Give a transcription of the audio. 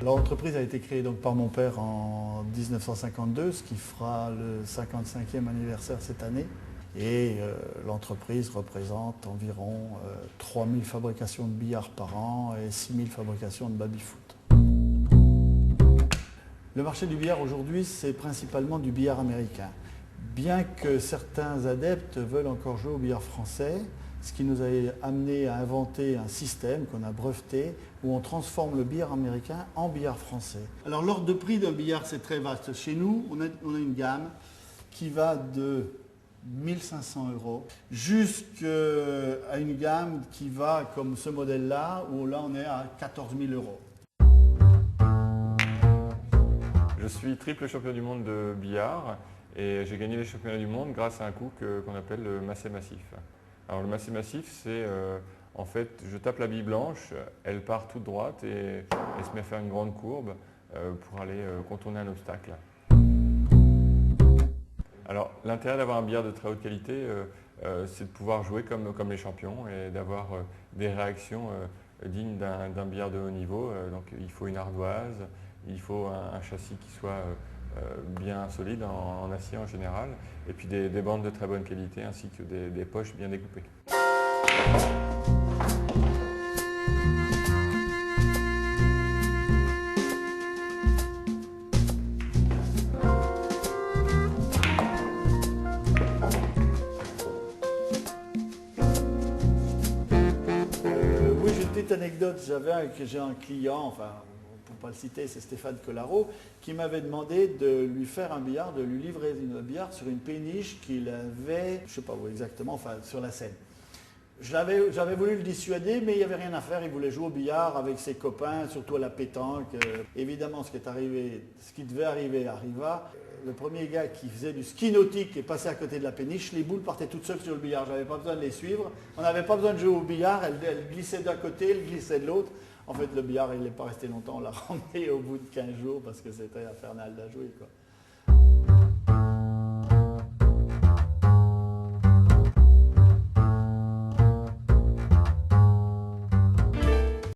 Alors l'entreprise a été créée donc par mon père en 1952, ce qui fera le 55e anniversaire cette année. Et l'entreprise représente environ 3000 fabrications de billard par an et 6000 fabrications de baby-foot. Le marché du billard aujourd'hui, c'est principalement du billard américain. Bien que certains adeptes veulent encore jouer au billard français, ce qui nous a amené à inventer un système qu'on a breveté où on transforme le billard américain en billard français. Alors l'ordre de prix d'un billard, c'est très vaste. Chez nous, on a une gamme qui va de 1500 € jusqu'à une gamme qui va comme ce modèle-là, où là on est à 14 000 €. Je suis triple champion du monde de billard et j'ai gagné les championnats du monde grâce à un coup qu'on appelle le massé massif. Alors le massé massif, c'est en fait, je tape la bille blanche, elle part toute droite et elle se met à faire une grande courbe pour aller contourner un obstacle. Alors l'intérêt d'avoir un billard de très haute qualité, c'est de pouvoir jouer comme les champions et d'avoir des réactions dignes d'un billard de haut niveau. Donc il faut une ardoise, il faut un châssis qui soit bien solide en acier en général, et puis des bandes de très bonne qualité ainsi que des poches bien découpées. Oui, j'ai une petite anecdote. J'ai un client, enfin, pour ne pas le citer, c'est Stéphane Collaro, qui m'avait demandé de lui faire un billard, de lui livrer un billard sur une péniche qu'il avait, je ne sais pas où exactement, enfin sur la Seine. J'avais voulu le dissuader, mais il n'y avait rien à faire. Il voulait jouer au billard avec ses copains, surtout à la pétanque. Évidemment, ce qui devait arriver arriva. Le premier gars qui faisait du ski nautique est passé à côté de la péniche. Les boules partaient toutes seules sur le billard. Je n'avais pas besoin de les suivre. On n'avait pas besoin de jouer au billard. Elles glissaient d'un côté, elles glissaient de l'autre. En fait, le billard, il n'est pas resté longtemps. On l'a ramené au bout de 15 jours parce que c'était infernal à jouer, quoi.